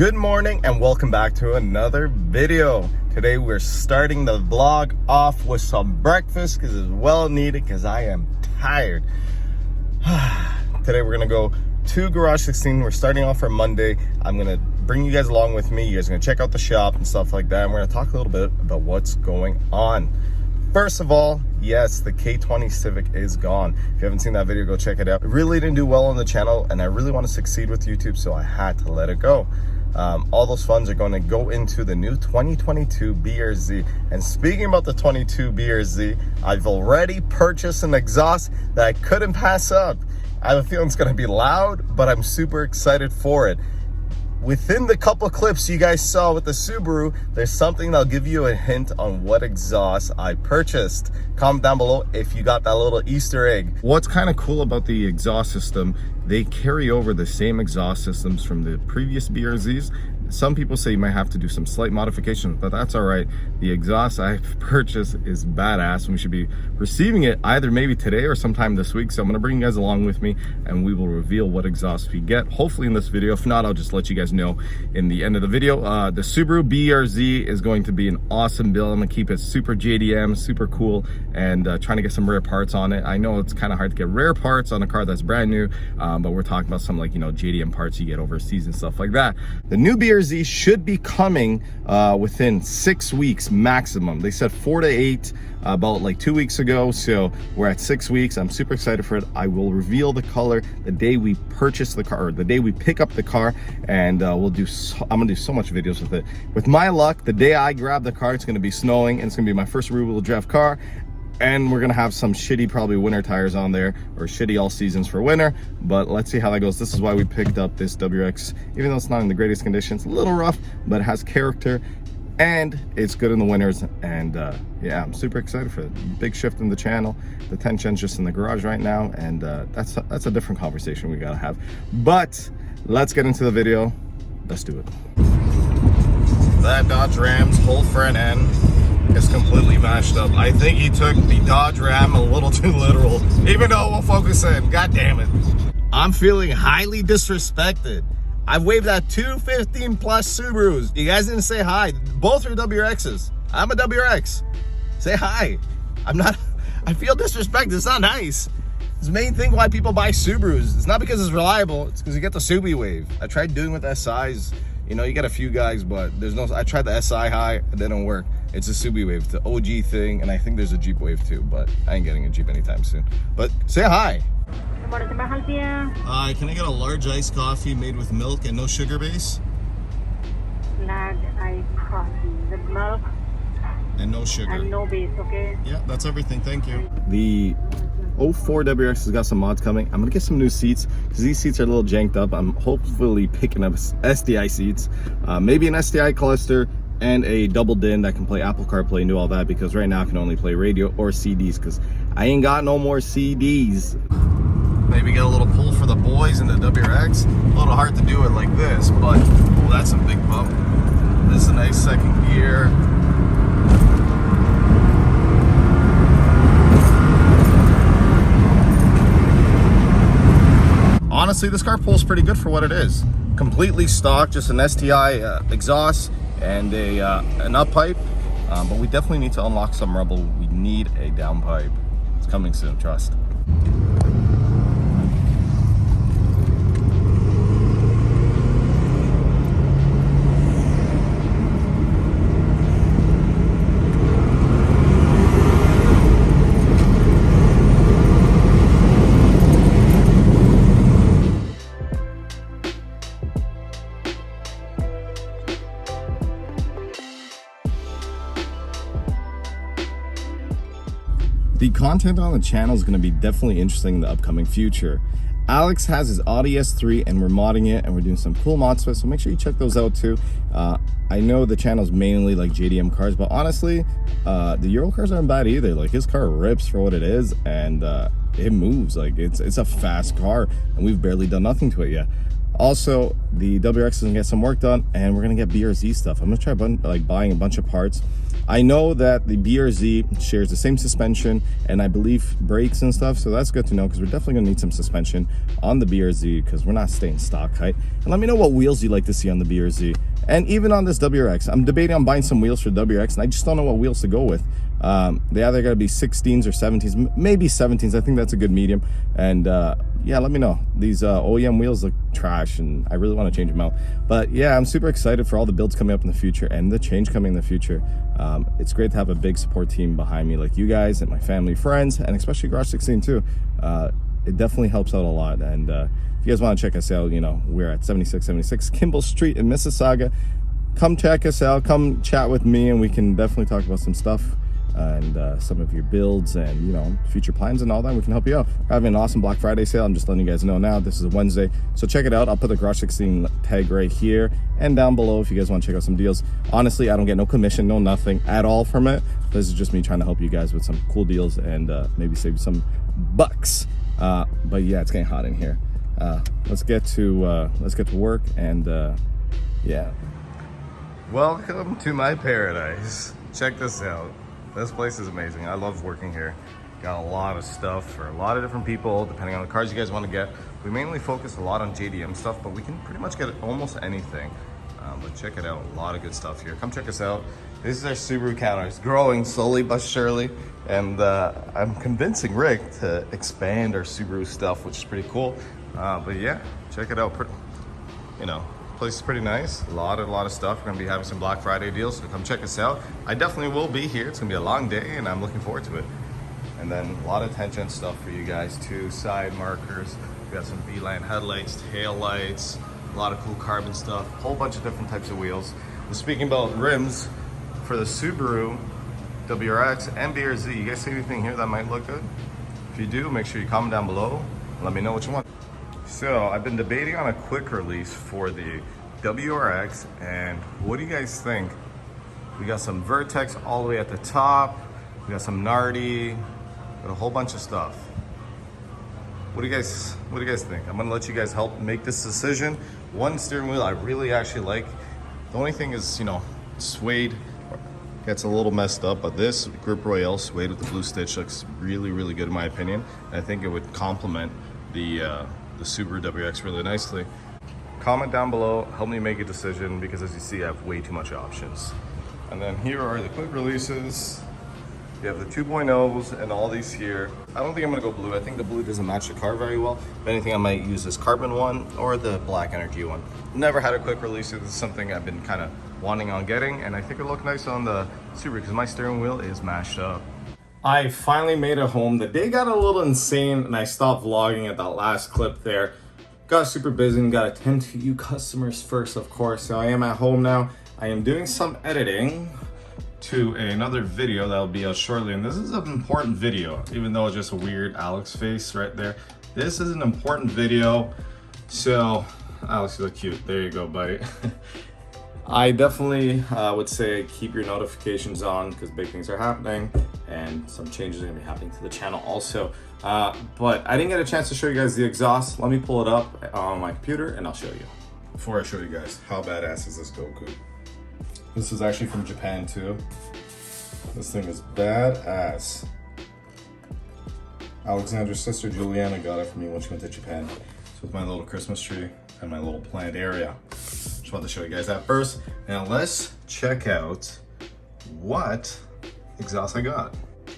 Good morning and welcome back to another video. Today we're starting the vlog off with some breakfast because it's well needed because I am tired. Today we're gonna go to Garage 16. We're starting off for Monday. I'm gonna bring you guys along with me. You guys are gonna check out the shop and stuff like that. And we're gonna talk a little bit about what's going on. First of all, yes, the K20 Civic is gone. If you haven't seen that video, go check it out. It really didn't do well on the channel and I really want to succeed with YouTube, so I had to let it go. All those funds are going to go into the new 2022 BRZ. And speaking about the 22 BRZ, I've already purchased an exhaust that I couldn't pass up. I have a feeling it's going to be loud, but I'm super excited for it. Within the couple clips you guys saw with the Subaru, there's something that'll give you a hint on what exhaust I purchased. Comment down below if you got that little Easter egg. What's kind of cool about the exhaust system, they carry over the same exhaust systems from the previous BRZs. Some people say you might have to do some slight modifications, but that's all right. The exhaust I purchased is badass, and we should be receiving it either maybe today or sometime this week. So I'm gonna bring you guys along with me and we will reveal what exhaust we get, hopefully in this video. If not, I'll just let you guys know in the end of the video. The Subaru BRZ is going to be an awesome build. I'm gonna keep it super JDM, super cool, and trying to get some rare parts on it. I know it's kind of hard to get rare parts on a car that's brand new, but we're talking about some, like, you know, JDM parts you get overseas and stuff like that. The new BRZ should be coming within 6 weeks maximum. They said 4 to 8 about like 2 weeks ago, so we're at 6 weeks. I'm super excited for it. I will reveal the color the day we purchase the car, or the day we pick up the car, and I'm gonna do so much videos with it. With my luck, the day I grab the car, it's gonna be snowing and it's gonna be my first rear wheel drive car, and we're gonna have some shitty probably winter tires on there, or shitty all seasons for winter, but let's see how that goes. This is why we picked up this WRX, even though it's not in the greatest conditions, a little rough, but it has character and it's good in the winters. And yeah, I'm super excited for it. Big shift in the channel. The 10-gen's just in the garage right now, and that's a different conversation we gotta have. But let's get into the video. Let's do it. That Dodge Ram's whole front end is completely mashed up. I think he took the Dodge Ram a little too literal, even though it won't focus in. God damn it. I'm feeling highly disrespected. I've waved at 215 plus Subarus. You guys didn't say hi. Both are WRXs. I'm a WRX. Say hi. I feel disrespected. It's not nice. It's the main thing why people buy Subarus. It's not because it's reliable. It's because you get the Subi wave. I tried doing with SIs. You know, you get a few guys, but I tried the SI high, it didn't work. It's a Subi wave, the OG thing, and I think there's a Jeep wave too, but I ain't getting a Jeep anytime soon. But say hi. Hi, can I get a large iced coffee made with milk and no sugar base? Large iced coffee with milk and no sugar. And no base, okay? Yeah, that's everything, thank you. The 04 WRX has got some mods coming. I'm gonna get some new seats because these seats are a little janked up. I'm hopefully picking up SDI seats, maybe an SDI cluster, and a double DIN that can play Apple CarPlay and do all that, because right now I can only play radio or CDs because I ain't got no more CDs. Maybe get a little pull for the boys in the WRX. A little hard to do it like this, but oh, that's a big bump. This is a nice second gear. Honestly, this car pulls pretty good for what it is. Completely stock, just an STI exhaust and an up pipe, but we definitely need to unlock some rubble. We need a down pipe. It's coming soon, trust. The content on the channel is going to be definitely interesting in the upcoming future. Alex has his Audi S3 and we're modding it, and we're doing some cool mods to it, so make sure you check those out too. I know the channel's mainly like JDM cars, but honestly, the Euro cars aren't bad either. Like, his car rips for what it is, and it moves. Like, it's a fast car, and we've barely done nothing to it yet. Also, the WRX is gonna get some work done, and we're gonna get BRZ stuff. I'm gonna try buying a bunch of parts. I know that the BRZ shares the same suspension and I believe brakes and stuff, so that's good to know because we're definitely gonna need some suspension on the BRZ because we're not staying stock height. And let me know what wheels you like to see on the BRZ. And even on this WRX, I'm debating on buying some wheels for WRX, and I just don't know what wheels to go with. They either gotta be 16s or 17s, maybe 17s. I think that's a good medium. And yeah, let me know. These OEM wheels look trash, and I really want to change them out. But yeah, I'm super excited for all the builds coming up in the future and the change coming in the future. It's great to have a big support team behind me, like you guys and my family, friends, and especially Garage 16 too. It definitely helps out a lot. And if you guys want to check us out, you know, we're at 7676 Kimball Street in Mississauga. Come check us out, come chat with me, and we can definitely talk about some stuff and some of your builds and, you know, future plans and all that. We can help you out. We're having an awesome Black Friday sale. I'm just letting you guys know now. This is a Wednesday, so check it out. I'll put the Garage 16 tag right here and down below if you guys want to check out some deals. Honestly, I don't get no commission, no nothing at all from it. This is just me trying to help you guys with some cool deals and maybe save you some bucks. But yeah, it's getting hot in here. Let's get to work and yeah. Welcome to my paradise. Check this out. This place is amazing. I love working here. Got a lot of stuff for a lot of different people, depending on the cars you guys want to get. We mainly focus a lot on JDM stuff, but we can pretty much get almost anything. But check it out, a lot of good stuff here. Come check us out. This is our Subaru counter. It's growing slowly but surely, and I'm convincing Rick to expand our Subaru stuff, which is pretty cool. But yeah, check it out. You know, place is pretty nice. A lot of stuff. We're gonna be having some Black Friday deals, so come check us out. I definitely will be here. It's gonna be a long day, and I'm looking forward to it. And then a lot of attention stuff for you guys too. Side markers. We got some V-line headlights, tail lights, a lot of cool carbon stuff, a whole bunch of different types of wheels. And speaking about rims, for the Subaru WRX and BRZ, you guys see anything here that might look good? If you do, make sure you comment down below and let me know what you want. So I've been debating on a quick release for the WRX, and what do you guys think? We got some Vertex all the way at the top. We got some Nardi, got a whole bunch of stuff. What do you guys think? I'm gonna let you guys help make this decision. One steering wheel I really actually like. The only thing is, you know, suede gets a little messed up, but this Grip Royale suede with the blue stitch looks really, really good in my opinion. And I think it would complement the Subaru WRX really nicely. Comment down below, help me make a decision, because as you see, I have way too much options. And then here are the quick releases. You have the 2.0s and all these here. I don't think I'm gonna go blue. I think the blue doesn't match the car very well. If anything, I might use this carbon one or the black energy one. Never had a quick release. This is something I've been kind of wanting on getting, and I think it looked nice on the Subaru because my steering wheel is mashed up. I finally made it home. The day got a little insane and I stopped vlogging at that last clip there. Got super busy and got to attend to you customers first, of course. So I am at home now. I am doing some editing to another video that'll be out shortly, and this is an important video, even though it's just a weird Alex face right there. This is an important video. So Alex, you look cute. There you go, buddy. I definitely would say keep your notifications on because big things are happening and some changes are gonna be happening to the channel also. But I didn't get a chance to show you guys the exhaust. Let me pull it up on my computer and I'll show you. Before I show you guys, how badass is this Goku? This is actually from Japan too. This thing is badass. Alexander's sister Juliana got it for me when she went to Japan. So with my little Christmas tree and my little plant area. Just wanted to show you guys that first. Now let's check out what exhaust I got.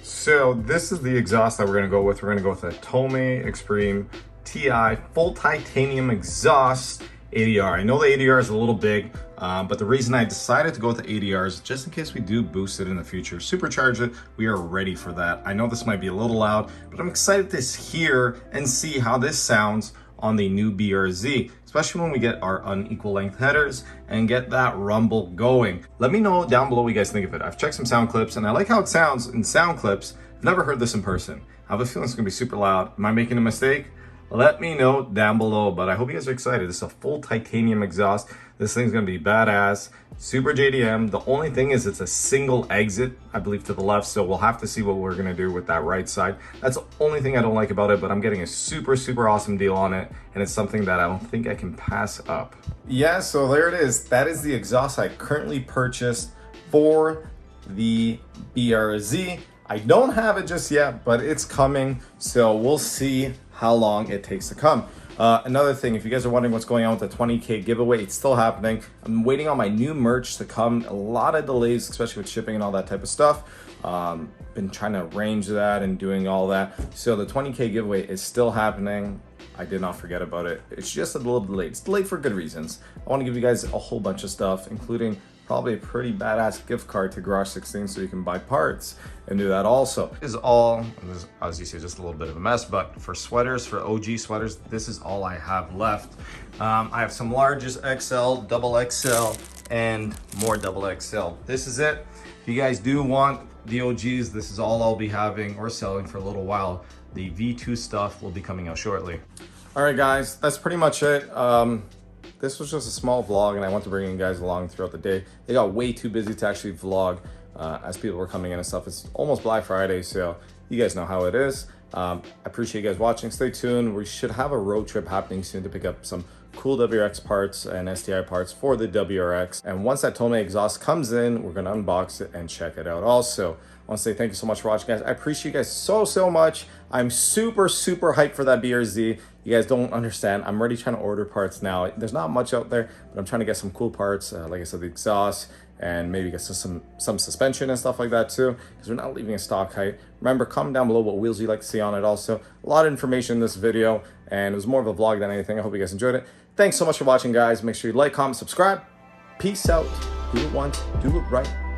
So this is the exhaust that we're gonna go with. We're gonna go with a Tomei Extreme TI full titanium exhaust ADR. I know the ADR is a little big, but the reason I decided to go with the ADR is just in case we do boost it in the future, supercharge it, we are ready for that. I know this might be a little loud, but I'm excited to hear and see how this sounds on the new BRZ, especially when we get our unequal length headers and get that rumble going. Let me know down below what you guys think of it. I've checked some sound clips and I like how it sounds in sound clips. I've never heard this in person. I have a feeling it's gonna be super loud. Am I making a mistake? Let me know down below, but I hope you guys are excited. This is a full titanium exhaust. This thing's gonna be badass. Super JDM. The only thing is it's a single exit, I believe, to the left, so we'll have to see what we're gonna do with that right side. That's the only thing I don't like about it, but I'm getting a super awesome deal on it, and it's something that I don't think I can pass up. Yeah, so there it is. That is the exhaust I currently purchased for the BRZ. I don't have it just yet, but it's coming, so we'll see how long it takes to come. Another thing, if you guys are wondering what's going on with the 20K giveaway, it's still happening. I'm waiting on my new merch to come. A lot of delays, especially with shipping and all that type of stuff. Been trying to arrange that and doing all that. So the 20K giveaway is still happening. I did not forget about it. It's just a little delayed. It's delayed for good reasons. I want to give you guys a whole bunch of stuff, including probably a pretty badass gift card to Garage 16 so you can buy parts and do that also. This is all, as you see, just a little bit of a mess, but for sweaters, for OG sweaters, this is all I have left. I have some larges, XL, double XL, and more double XL. This is it. If you guys do want the OGs, this is all I'll be having or selling for a little while. The V2 stuff will be coming out shortly. All right, guys, that's pretty much it. This was just a small vlog, and I want to bring you guys along throughout the day. They got way too busy to actually vlog as people were coming in and stuff. It's almost Black Friday, so you guys know how it is. I appreciate you guys watching. Stay tuned. We should have a road trip happening soon to pick up some cool WRX parts and STI parts for the WRX. And once that Tome exhaust comes in, we're gonna unbox it and check it out also. I want to say thank you so much for watching, guys. I appreciate you guys so much. I'm super hyped for that BRZ. You guys don't understand. I'm already trying to order parts now. There's not much out there, but I'm trying to get some cool parts. Like I said, the exhaust, and maybe get some suspension and stuff like that too, because we're not leaving a stock height. Remember, comment down below what wheels you'd like to see on it also. A lot of information in this video, and it was more of a vlog than anything. I hope you guys enjoyed it. Thanks so much for watching, guys. Make sure you like, comment, subscribe. Peace out. Do it once, do it right.